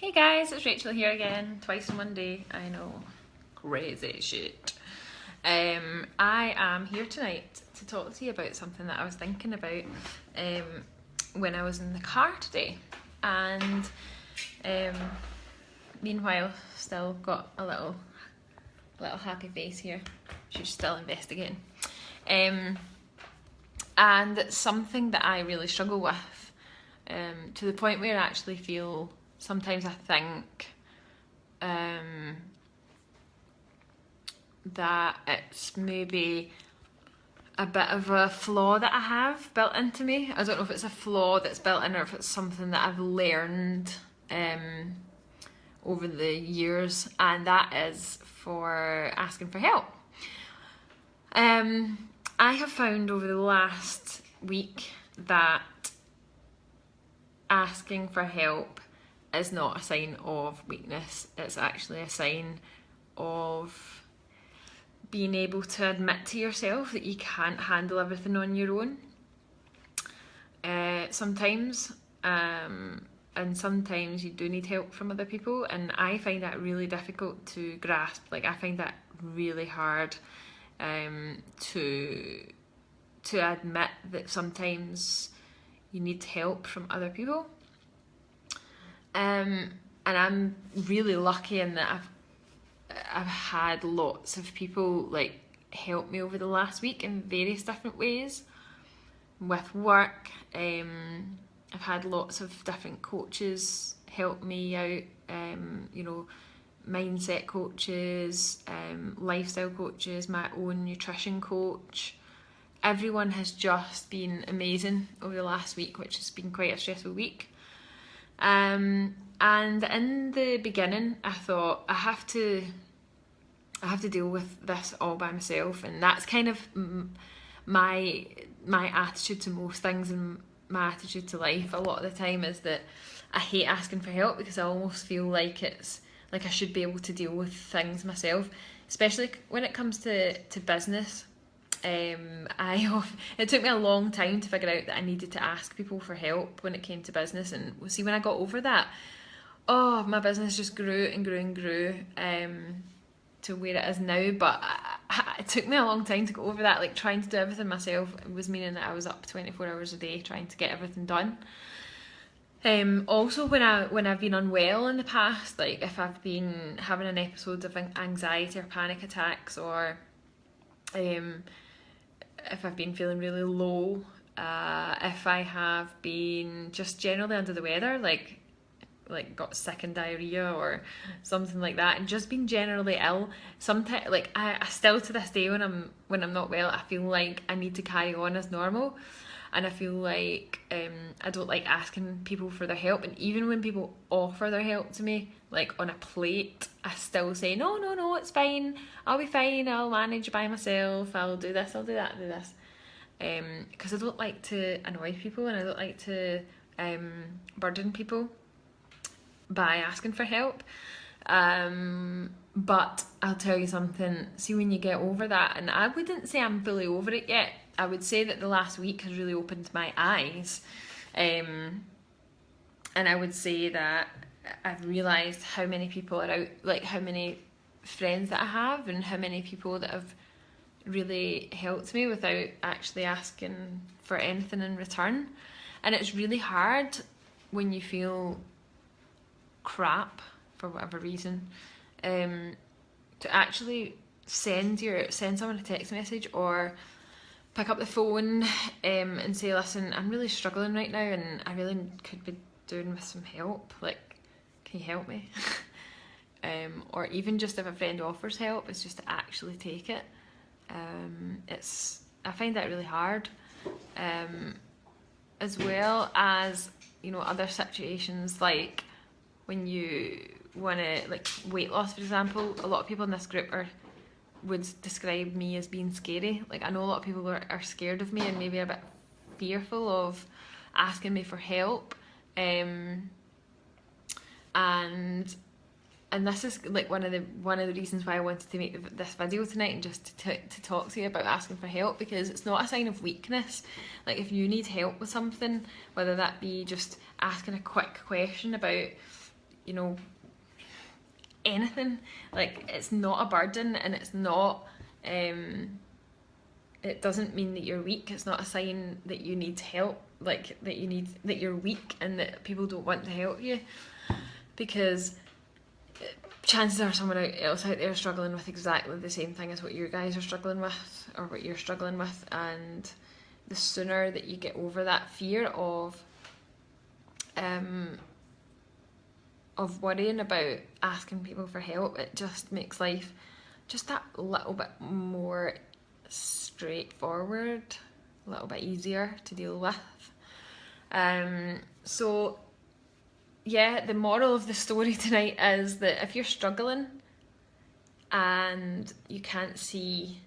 Hey guys, it's Rachel here again, twice in one day. I know, crazy shit. I am here tonight to talk to you about something that I was thinking about when I was in the car today. And meanwhile, still got a little happy face here. She's still investigating. And something that I really struggle with, to the point where I actually feel sometimes I think that it's maybe a bit of a flaw that I have built into me. I don't know if it's a flaw that's built in or if it's something that I've learned over the years, and that is for asking for help. I have found over the last week that asking for help is not a sign of weakness. It's actually a sign of being able to admit to yourself that you can't handle everything on your own. Sometimes, and sometimes you do need help from other people, and I find that really difficult to grasp. Like, I find that really hard to admit that sometimes you need help from other people. And I'm really lucky in that I've had lots of people like help me over the last week in various different ways. With work, I've had lots of different coaches help me out, mindset coaches, lifestyle coaches, my own nutrition coach. Everyone has just been amazing over the last week, which has been quite a stressful week. And in the beginning, I thought I have to deal with this all by myself, and that's kind of my attitude to most things, and my attitude to life a lot of the time is that I hate asking for help because I almost feel like it's like I should be able to deal with things myself, especially when it comes to business. It took me a long time to figure out that I needed to ask people for help when it came to business, and see, when I got over that, my business just grew and grew and grew to where it is now. But it took me a long time to go over that. Like, trying to do everything myself was meaning that I was up 24 hours a day trying to get everything done. Also, when I've been unwell in the past, like if I've been having an episode of anxiety or panic attacks, or if I've been feeling really low, if I have been just generally under the weather, like got sick and diarrhea or something like that, and just been generally ill, sometimes, like I still to this day when I'm not well, I feel like I need to carry on as normal, and I feel like I don't like asking people for their help. And even when people offer their help to me, like on a plate, I still say no, it's fine, I'll be fine, I'll manage by myself, I'll do this, I'll do that, do this, because I don't like to annoy people, and I don't like to burden people by asking for help. But I'll tell you something, see, when you get over that, and I wouldn't say I'm fully over it yet, I would say that the last week has really opened my eyes, and I would say that I've realised how many people are out, like how many friends that I have, and how many people that have really helped me without actually asking for anything in return. And it's really hard when you feel crap for whatever reason, to actually send someone a text message or pick up the phone and say, listen, I'm really struggling right now and I really could be doing with some help, like, can you help me? Or even just if a friend offers help, it's just to actually take it. I find that really hard, as well as, other situations, like when you want to, like weight loss, for example. A lot of people in this group would describe me as being scary. Like, I know a lot of people are scared of me and maybe a bit fearful of asking me for help, and this is like one of the reasons why I wanted to make this video tonight, and just to talk to you about asking for help, because it's not a sign of weakness. Like, if you need help with something, whether that be just asking a quick question about you know, anything. Like, it's not a burden, and it's not, it doesn't mean that you're weak. It's not a sign that you need help, like that you're weak and that people don't want to help you, because chances are someone else out there is struggling with exactly the same thing as what you guys are struggling with, or what you're struggling with. And the sooner that you get over that fear of worrying about asking people for help, it just makes life just that little bit more straightforward, a little bit easier to deal with. So yeah, the moral of the story tonight is that if you're struggling and you can't see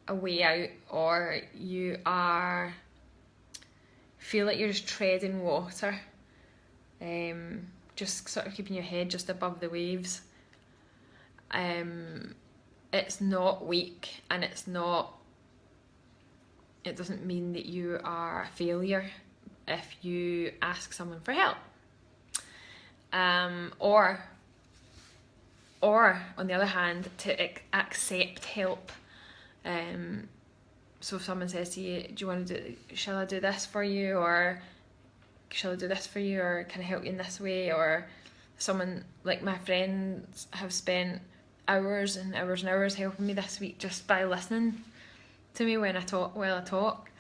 a way out, or you feel like you're just treading water, just sort of keeping your head just above the waves, it's not weak, and it doesn't mean that you are a failure if you ask someone for help. Or on the other hand, to accept help. So if someone says to you, shall I do this for you, or shall I do this for you, or can I help you in this way? Or someone, like my friends have spent hours and hours and hours helping me this week just by listening to me while I talk,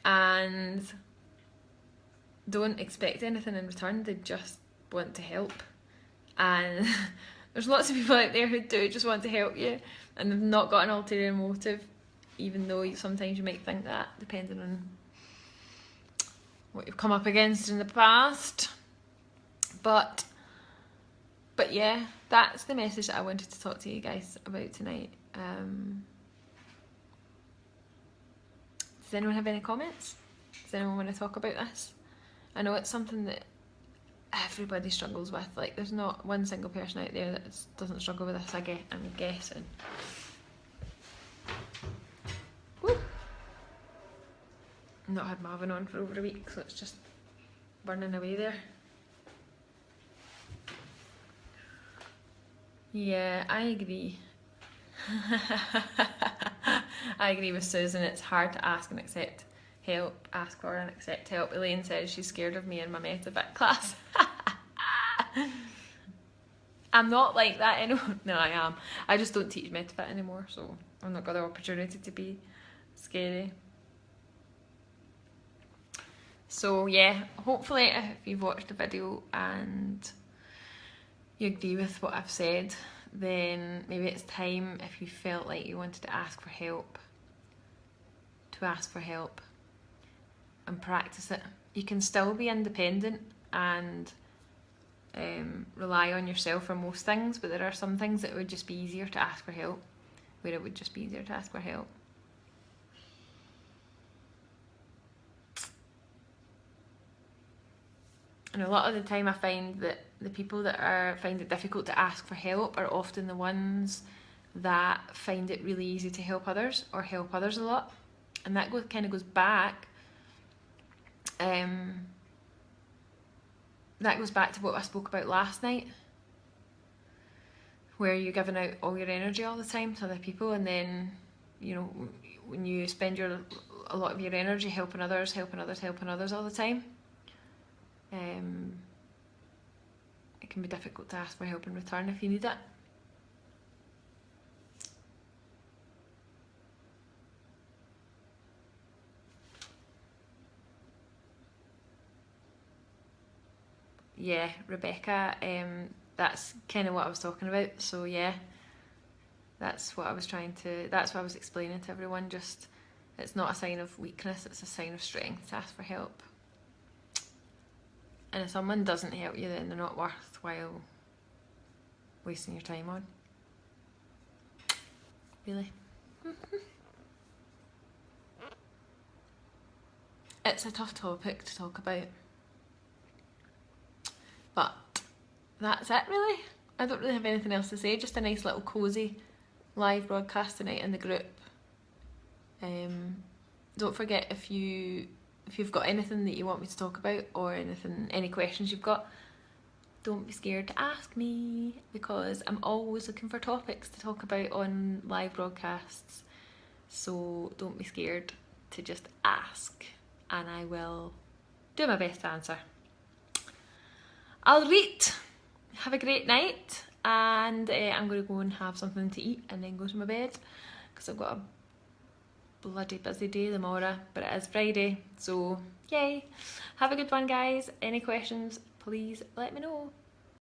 and don't expect anything in return. They just want to help. And there's lots of people out there who do just want to help you, and they've not got an ulterior motive, even though sometimes you might think that, depending on what you've come up against in the past. But yeah, that's the message that I wanted to talk to you guys about tonight. Does anyone have any comments? Does anyone want to talk about this? I know it's something that everybody struggles with. Like, there's not one single person out there that doesn't struggle with this, I'm guessing. Woo! I've not had Marvin on for over a week, so it's just burning away there. Yeah, I agree. I agree with Susan. It's hard to ask for and accept help. Elaine says she's scared of me in my metafit class. I'm not like that anymore. No, I am. I just don't teach metafit anymore, so I've not got the opportunity to be scary. So yeah, hopefully if you've watched the video and you agree with what I've said, then maybe it's time, if you felt like you wanted to ask for help, to ask for help and practice it. You can still be independent and rely on yourself for most things, but there are some things that would just be easier to ask for help, where it would just be easier to ask for help. And a lot of the time I find that the people that find it difficult to ask for help are often the ones that find it really easy to help others, or help others a lot. And that kind of goes back, that goes back to what I spoke about last night, where you're giving out all your energy all the time to other people, and then, you know, when you spend a lot of your energy helping others all the time, it can be difficult to ask for help in return if you need it. Yeah, Rebecca, that's kind of what I was talking about. So yeah, that's what I was explaining to everyone. Just, it's not a sign of weakness, it's a sign of strength to ask for help. And if someone doesn't help you, then they're not worthwhile wasting your time on. Really. It's a tough topic to talk about. But that's it, really. I don't really have anything else to say. Just a nice little cosy live broadcast tonight in the group. Don't forget, if you've got anything that you want me to talk about, or any questions you've got, don't be scared to ask me, because I'm always looking for topics to talk about on live broadcasts. So don't be scared to just ask, and I will do my best to answer. I'll read. Have a great night, and I'm going to go and have something to eat and then go to my bed, because I've got a bloody busy day tomorrow, but it is Friday, so yay. Have a good one, guys. Any questions, please let me know.